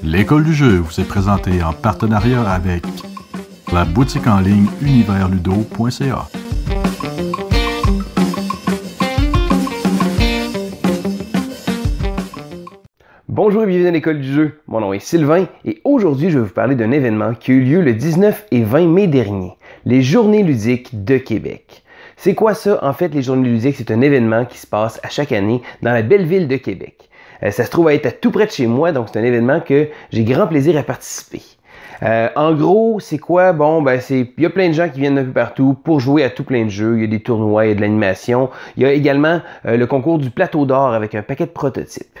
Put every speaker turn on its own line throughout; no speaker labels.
L'école du jeu vous est présentée en partenariat avec la boutique en ligne universludo.ca.
Bonjour et bienvenue à l'école du jeu. Mon nom est Sylvain et aujourd'hui je vais vous parler d'un événement qui a eu lieu le 19 et 20 mai dernier, les Journées ludiques de Québec. C'est quoi ça? En fait, les Journées ludiques, c'est un événement qui se passe à chaque année dans la belle ville de Québec. Ça se trouve à être à tout près de chez moi, donc c'est un événement que j'ai grand plaisir à participer. En gros, c'est quoi? Bon, il y a plein de gens qui viennent d'un peu partout pour jouer à tout plein de jeux. Il y a des tournois, il y a de l'animation. Il y a également le concours du plateau d'or avec un paquet de prototypes.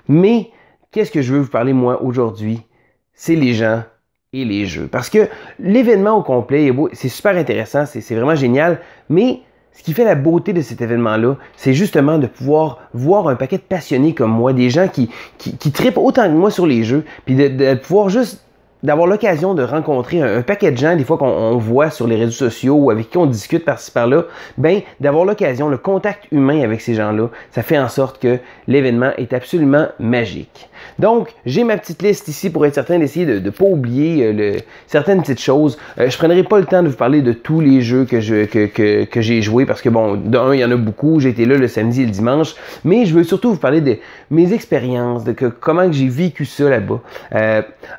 Mais, qu'est-ce que je veux vous parler moi aujourd'hui? C'est les gens et les jeux. Parce que l'événement au complet, c'est super intéressant, c'est vraiment génial, mais ce qui fait la beauté de cet événement-là, c'est justement de pouvoir voir un paquet de passionnés comme moi, des gens qui trippent autant que moi sur les jeux, puis de pouvoir juste d'avoir l'occasion de rencontrer un paquet de gens, des fois qu'on voit sur les réseaux sociaux ou avec qui on discute par-ci par-là, d'avoir l'occasion, le contact humain avec ces gens-là, ça fait en sorte que l'événement est absolument magique. Donc, j'ai ma petite liste ici pour être certain d'essayer de ne pas oublier certaines petites choses. Je ne prendrai pas le temps de vous parler de tous les jeux que j'ai joués parce que, bon, d'un, il y en a beaucoup, j'ai été là le samedi et le dimanche, mais je veux surtout vous parler de mes expériences, de comment j'ai vécu ça là-bas.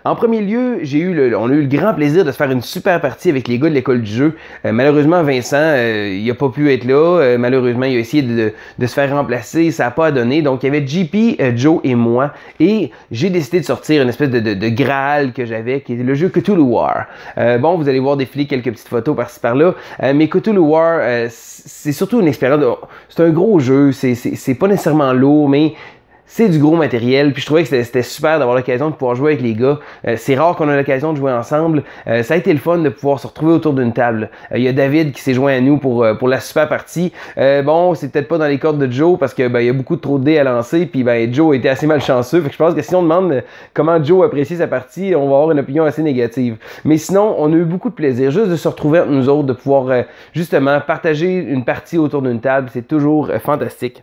En premier lieu, on a eu le grand plaisir de se faire une super partie avec les gars de l'école du jeu. Malheureusement, Vincent, il n'a pas pu être là. Malheureusement, il a essayé de se faire remplacer. Ça n'a pas donné. Donc, il y avait JP, Joe et moi. Et j'ai décidé de sortir une espèce de Graal que j'avais, qui est le jeu Cthulhu War. Bon, vous allez voir défiler quelques petites photos par-ci par-là. Mais Cthulhu War, c'est surtout une expérience. C'est un gros jeu. C'est pas nécessairement lourd, mais c'est du gros matériel, puis je trouvais que c'était super d'avoir l'occasion de pouvoir jouer avec les gars. C'est rare qu'on ait l'occasion de jouer ensemble. Ça a été le fun de pouvoir se retrouver autour d'une table. Il y a David qui s'est joint à nous pour la super partie. Bon, c'est peut-être pas dans les cordes de Joe parce que il y a beaucoup trop de dés à lancer, puis Joe était assez malchanceux. Fait que je pense que si on demande comment Joe apprécie sa partie, on va avoir une opinion assez négative. Mais sinon, on a eu beaucoup de plaisir juste de se retrouver entre nous autres, de pouvoir justement partager une partie autour d'une table. C'est toujours fantastique.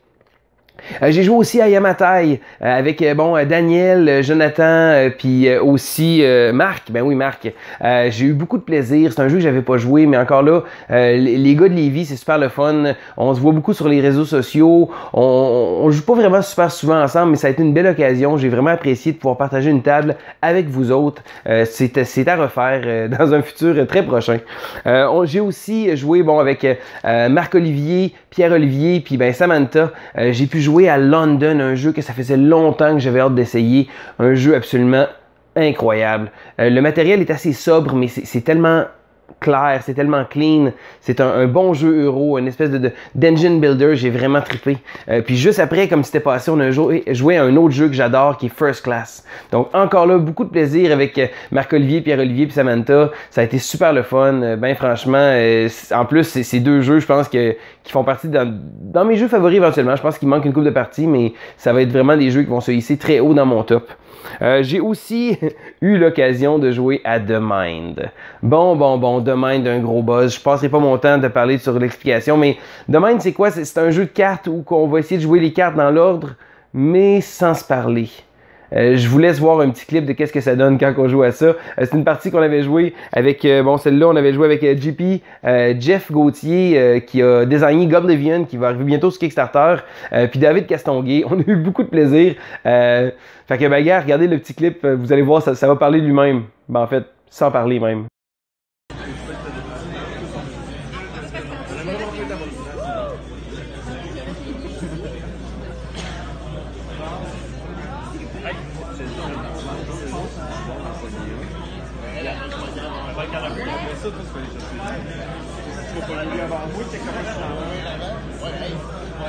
J'ai joué aussi à Yamatai avec Daniel, Jonathan, puis aussi Marc. Ben oui, Marc. J'ai eu beaucoup de plaisir. C'est un jeu que j'avais pas joué, mais encore là, les gars de Lévis, c'est super le fun. On se voit beaucoup sur les réseaux sociaux. On joue pas vraiment super souvent ensemble, mais ça a été une belle occasion. J'ai vraiment apprécié de pouvoir partager une table avec vous autres. C'est à refaire dans un futur très prochain. J'ai aussi joué avec Marc-Olivier, Pierre-Olivier, puis Samantha. J'ai pu jouer à London, un jeu que ça faisait longtemps que j'avais hâte d'essayer, un jeu absolument incroyable. Le matériel est assez sobre, mais c'est tellement clair, c'est tellement clean, c'est un bon jeu euro, une espèce d'engine builder, j'ai vraiment trippé. Puis juste après, comme c'était passé, on a joué à un autre jeu que j'adore qui est First Class. Donc encore là, beaucoup de plaisir avec Marc-Olivier, Pierre-Olivier puis Samantha, ça a été super le fun, franchement, en plus c'est deux jeux je pense qui font partie dans mes jeux favoris éventuellement, je pense qu'il manque une couple de parties, mais ça va être vraiment des jeux qui vont se hisser très haut dans mon top. J'ai aussi eu l'occasion de jouer à The Mind. The Mind, un gros buzz. Je passerai pas mon temps de parler sur l'explication, mais The Mind, c'est quoi? C'est un jeu de cartes où on va essayer de jouer les cartes dans l'ordre, mais sans se parler. Je vous laisse voir un petit clip de qu'est-ce que ça donne quand on joue à ça. C'est une partie qu'on avait joué avec, celle-là, on avait joué avec JP, Jeff Gauthier, qui a designé Goblivion, qui va arriver bientôt sur Kickstarter, puis David Castonguay. On a eu beaucoup de plaisir. Fait que, gars, regardez le petit clip, vous allez voir, ça va parler de lui-même. En fait, sans parler même.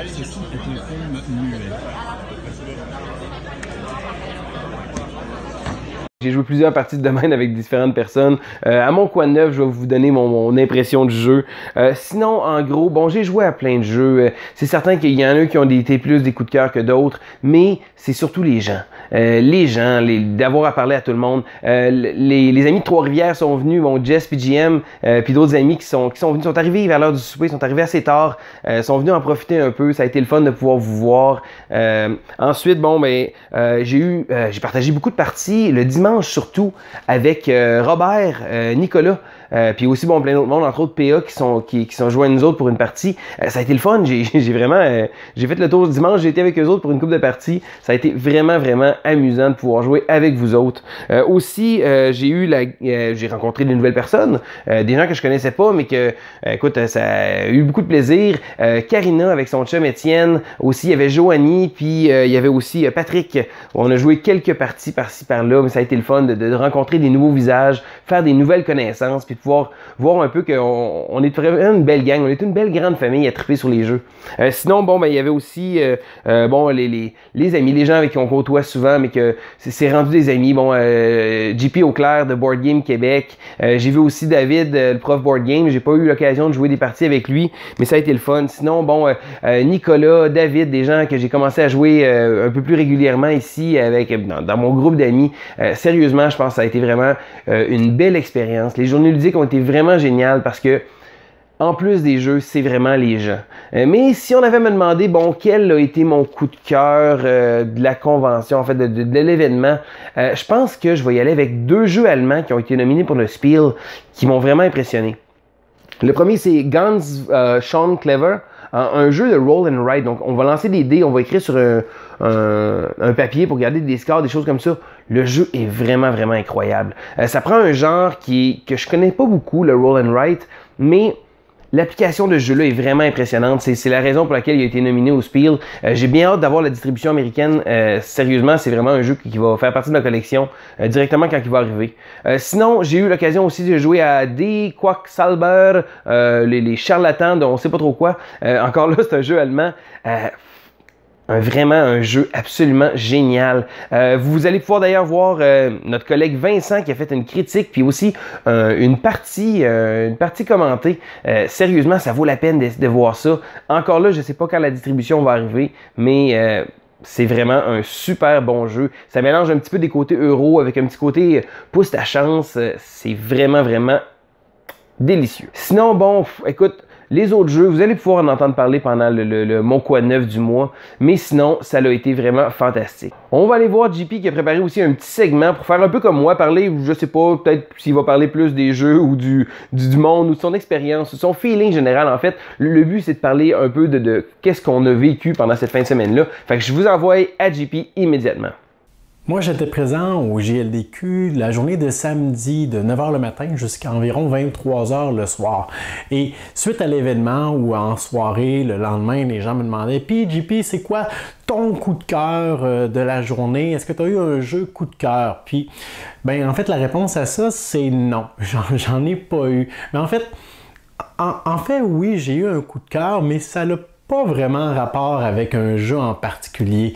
Ceci est un film muet.
J'ai joué plusieurs parties de domaine avec différentes personnes. À mon coin neuf, je vais vous donner mon impression du jeu. Sinon, en gros, bon, j'ai joué à plein de jeux. C'est certain qu'il y en a qui ont été plus des coups de cœur que d'autres, mais c'est surtout les gens. D'avoir à parler à tout le monde. Les amis de Trois-Rivières sont venus, bon, Jess puis GM, puis d'autres amis qui sont venus, sont arrivés vers l'heure du souper, sont arrivés assez tard, sont venus en profiter un peu. Ça a été le fun de pouvoir vous voir. Ensuite, bon, ben, j'ai partagé beaucoup de parties le dimanche surtout avec Robert, Nicolas, puis aussi bon plein d'autres monde, entre autres PA qui sont joints à nous autres pour une partie. Ça a été le fun. J'ai vraiment j'ai fait le tour ce dimanche, j'ai été avec eux autres pour une couple de parties. Ça a été vraiment amusant de pouvoir jouer avec vous autres. Aussi, j'ai rencontré de nouvelles personnes, des gens que je connaissais pas, mais que écoute, ça a eu beaucoup de plaisir. Karina avec son chum Étienne, aussi il y avait Joanie, puis il y avait aussi Patrick. On a joué quelques parties par-ci par-là, mais ça a été le fun de rencontrer des nouveaux visages, faire des nouvelles connaissances, puis de pouvoir voir un peu qu'on est vraiment une belle gang, on est une belle grande famille à triper sur les jeux. Sinon, bon, ben il y avait aussi bon les amis, les gens avec qui on côtoie souvent, mais que c'est rendu des amis. Bon, JP Auclair de Board Game Québec. J'ai vu aussi David, le prof Board Game. J'ai pas eu l'occasion de jouer des parties avec lui, mais ça a été le fun. Sinon, bon, Nicolas, David, des gens que j'ai commencé à jouer un peu plus régulièrement ici avec dans mon groupe d'amis. Sérieusement, je pense que ça a été vraiment une belle expérience. Les journées ludiques ont été vraiment géniales parce que en plus des jeux, c'est vraiment les gens. Mais si on avait à me demander, bon, quel a été mon coup de cœur de la convention, en fait, de l'événement, je pense que je vais y aller avec 2 jeux allemands qui ont été nominés pour le Spiel, qui m'ont vraiment impressionné. Le premier, c'est Ganz Schön Clever, un jeu de roll and write. Donc, on va lancer des dés, on va écrire sur un papier pour garder des scores, des choses comme ça. Le jeu est vraiment incroyable. Ça prend un genre que je connais pas beaucoup, le roll and write, mais l'application de ce jeu-là est vraiment impressionnante. C'est la raison pour laquelle il a été nominé au Spiel. J'ai bien hâte d'avoir la distribution américaine. Sérieusement, c'est vraiment un jeu qui va faire partie de ma collection directement quand il va arriver. Sinon, j'ai eu l'occasion aussi de jouer à Die Quacksalber, les charlatans dont on sait pas trop quoi. Encore là, c'est un jeu allemand. Vraiment un jeu absolument génial. Vous allez pouvoir d'ailleurs voir notre collègue Vincent qui a fait une critique puis aussi une partie commentée. Sérieusement, ça vaut la peine de voir ça. Encore là, je ne sais pas quand la distribution va arriver, mais c'est vraiment un super bon jeu. Ça mélange un petit peu des côtés euro avec un petit côté pousse ta chance. C'est vraiment délicieux. Sinon, bon, écoute, les autres jeux, vous allez pouvoir en entendre parler pendant mon quoi neuf du mois, mais sinon, ça a été vraiment fantastique. On va aller voir JP qui a préparé aussi un petit segment pour faire un peu comme moi, parler, je sais pas, peut-être s'il va parler plus des jeux ou du monde ou de son expérience, de son feeling général en fait. Le but, c'est de parler un peu de qu'est-ce qu'on a vécu pendant cette fin de semaine-là. Fait que je vous envoie à JP immédiatement.
Moi, j'étais présent au JLDQ la journée de samedi de 9h le matin jusqu'à environ 23h le soir. Et suite à l'événement ou en soirée, le lendemain, les gens me demandaient « Puis JP, c'est quoi ton coup de cœur de la journée? Est-ce que tu as eu un jeu coup de cœur? » Puis, ben en fait, la réponse à ça, c'est non. J'en ai pas eu. Mais en fait, oui, j'ai eu un coup de cœur, mais ça n'a pas vraiment rapport avec un jeu en particulier.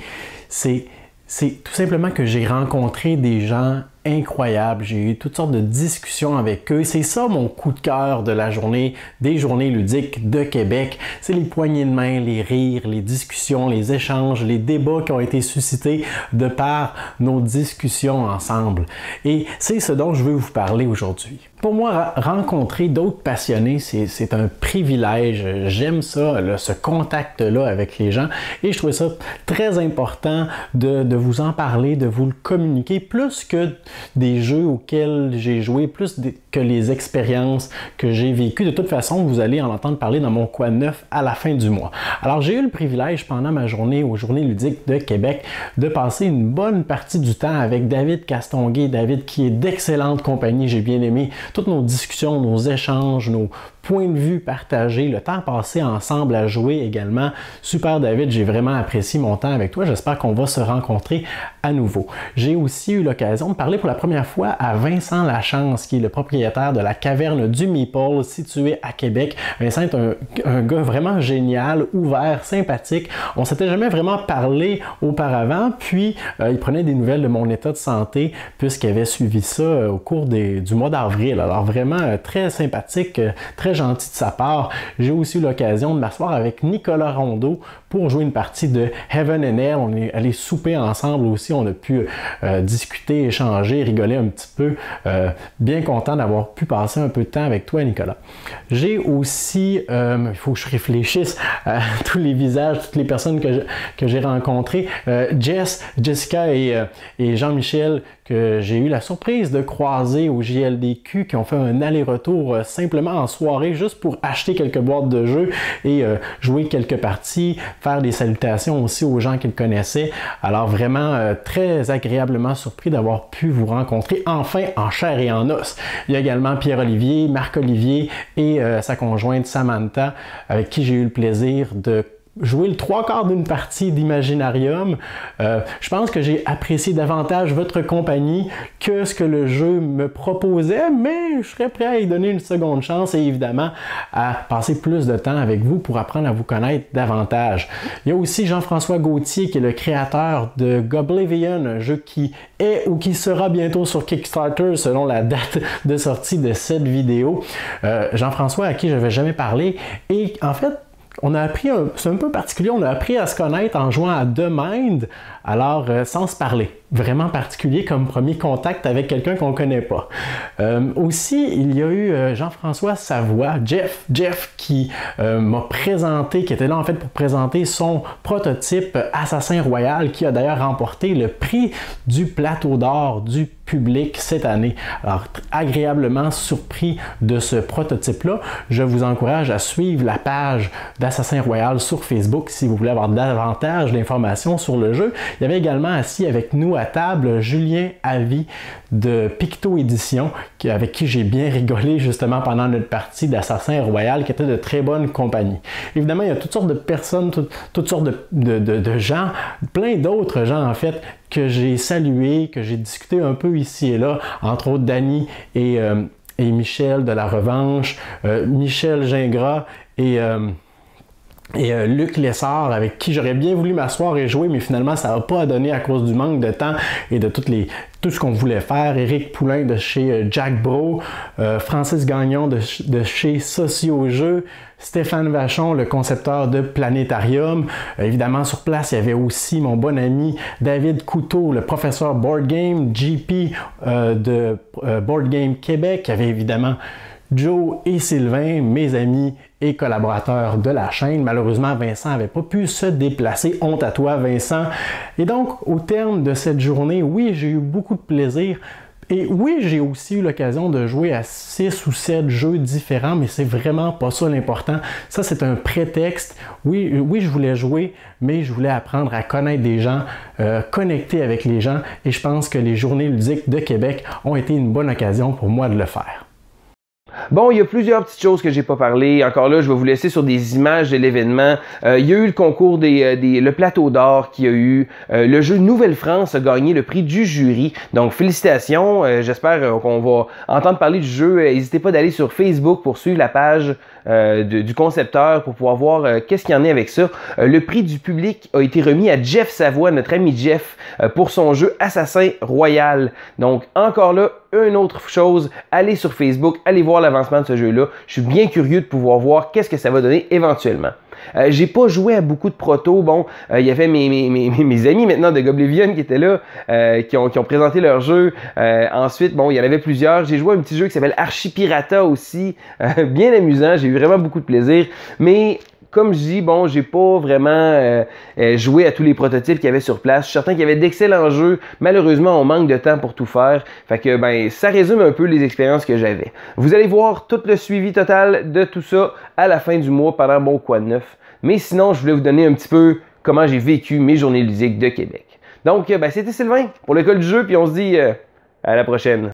C'est tout simplement que j'ai rencontré des gens incroyables. J'ai eu toutes sortes de discussions avec eux. C'est ça mon coup de cœur de la journée, des journées ludiques de Québec. C'est les poignées de main, les rires, les discussions, les échanges, les débats qui ont été suscités de par nos discussions ensemble. Et c'est ce dont je veux vous parler aujourd'hui. Pour moi, rencontrer d'autres passionnés, c'est un privilège. J'aime ça, ce contact-là avec les gens. Et je trouve ça très important de vous en parler, de vous le communiquer, plus que des jeux auxquels j'ai joué, plus que les expériences que j'ai vécues. De toute façon, vous allez en entendre parler dans mon quoi neuf à la fin du mois. Alors, j'ai eu le privilège pendant ma journée aux Journées ludiques de Québec de passer une bonne partie du temps avec David Castonguay. David qui est d'excellente compagnie. J'ai bien aimé toutes nos discussions, nos échanges, nos points de vue partagés, le temps passé ensemble à jouer également. Super David, j'ai vraiment apprécié mon temps avec toi. J'espère qu'on va se rencontrer à nouveau. J'ai aussi eu l'occasion de parler pour la première fois à Vincent Lachance, qui est le propriétaire de la Caverne du Meeple, située à Québec. Vincent est un gars vraiment génial, ouvert, sympathique. On s'était jamais vraiment parlé auparavant, puis il prenait des nouvelles de mon état de santé, puisqu'il avait suivi ça au cours du mois d'avril. Alors vraiment très sympathique, très gentil de sa part. J'ai aussi eu l'occasion de m'asseoir avec Nicolas Rondeau pour jouer une partie de Heaven and Hell. On est allé souper ensemble aussi, on a pu discuter, échanger, rigoler un petit peu. Bien content d'avoir pu passer un peu de temps avec toi, Nicolas. J'ai aussi, il faut que je réfléchisse à tous les visages, toutes les personnes que j'ai rencontrées. Jessica et Jean-Michel, que j'ai eu la surprise de croiser au JLDQ, qui ont fait un aller-retour simplement en soirée, juste pour acheter quelques boîtes de jeux et jouer quelques parties, faire des salutations aussi aux gens qu'ils connaissaient. Alors vraiment très agréablement surpris d'avoir pu vous rencontrer enfin en chair et en os. Il y a également Pierre-Olivier, Marc-Olivier et sa conjointe Samantha, avec qui j'ai eu le plaisir de jouer le 3/4 d'une partie d'Imaginarium. Je pense que j'ai apprécié davantage votre compagnie que ce que le jeu me proposait, mais je serais prêt à y donner une seconde chance et évidemment à passer plus de temps avec vous pour apprendre à vous connaître davantage. Il y a aussi Jean-François Gauthier qui est le créateur de Goblivion, un jeu qui est ou qui sera bientôt sur Kickstarter selon la date de sortie de cette vidéo. Jean-François, à qui je n'avais jamais parlé, et en fait, c'est un peu particulier, on a appris à se connaître en jouant à The Mind, alors sans se parler. Vraiment particulier comme premier contact avec quelqu'un qu'on ne connaît pas. Aussi, il y a eu Jean-François Savoie, Jeff qui m'a présenté, qui était là en fait pour présenter son prototype Assassin Royal, qui a d'ailleurs remporté le prix du Plateau d'or du public cette année. Alors, agréablement surpris de ce prototype-là. Je vous encourage à suivre la page d'Assassin Royal sur Facebook si vous voulez avoir davantage d'informations sur le jeu. Il y avait également assis avec nous à table Julien Havy de Picto Édition, avec qui j'ai bien rigolé justement pendant notre partie d'Assassin Royal, qui était de très bonne compagnie. Évidemment, il y a toutes sortes de personnes, toutes sortes de gens, plein d'autres gens en fait, que j'ai salués, que j'ai discuté un peu ici et là, entre autres Danny et Michel de La Revanche, Michel Gingras et Luc Lessard, avec qui j'aurais bien voulu m'asseoir et jouer, mais finalement ça n'a pas donné à cause du manque de temps et de tout ce qu'on voulait faire. Éric Poulain de chez Jack Bro, Francis Gagnon de chez Socio-Jeux, Stéphane Vachon, le concepteur de Planétarium. Évidemment, sur place, il y avait aussi mon bon ami David Couteau, le professeur Board Game, JP de Board Game Québec. Il y avait évidemment Joe et Sylvain, mes amis et collaborateurs de la chaîne. Malheureusement, Vincent n'avait pas pu se déplacer. Honte à toi, Vincent. Et donc, au terme de cette journée, oui, j'ai eu beaucoup de plaisir. Et oui, j'ai aussi eu l'occasion de jouer à 6 ou 7 jeux différents, mais c'est vraiment pas ça l'important. Ça, c'est un prétexte. Oui, je voulais jouer, mais je voulais apprendre à connaître des gens, connecter avec les gens, et je pense que les Journées ludiques de Québec ont été une bonne occasion pour moi de le faire.
Bon, il y a plusieurs petites choses que j'ai pas parlé. Encore là, je vais vous laisser sur des images de l'événement. Il y a eu le concours le Plateau d'or qu'il y a eu. Le jeu Nouvelle-France a gagné le prix du jury. Donc, félicitations. J'espère qu'on va entendre parler du jeu. N'hésitez pas d'aller sur Facebook pour suivre la page du concepteur pour pouvoir voir qu'est-ce qu'il y en est avec ça. Le prix du public a été remis à Jeff Savoie, notre ami Jeff, pour son jeu Assassin Royal. Donc, encore là, une autre chose, allez sur Facebook, allez voir l'avancement de ce jeu-là. Je suis bien curieux de pouvoir voir qu'est-ce que ça va donner éventuellement. J'ai pas joué à beaucoup de protos. Bon, il y avait mes amis maintenant de Goblivion qui étaient là, qui ont présenté leur jeu. Ensuite, bon, il y en avait plusieurs. J'ai joué à un petit jeu qui s'appelle Archipirata aussi. Bien amusant, j'ai eu vraiment beaucoup de plaisir. Mais comme je dis, bon, j'ai pas vraiment joué à tous les prototypes qu'il y avait sur place. Je suis certain qu'il y avait d'excellents jeux. Malheureusement, on manque de temps pour tout faire. Fait que, ben, ça résume un peu les expériences que j'avais. Vous allez voir tout le suivi total de tout ça à la fin du mois pendant Bon Quoi de Neuf. Mais sinon, je voulais vous donner un petit peu comment j'ai vécu mes Journées ludiques de Québec. Donc, ben, c'était Sylvain pour l'école du jeu, puis on se dit à la prochaine.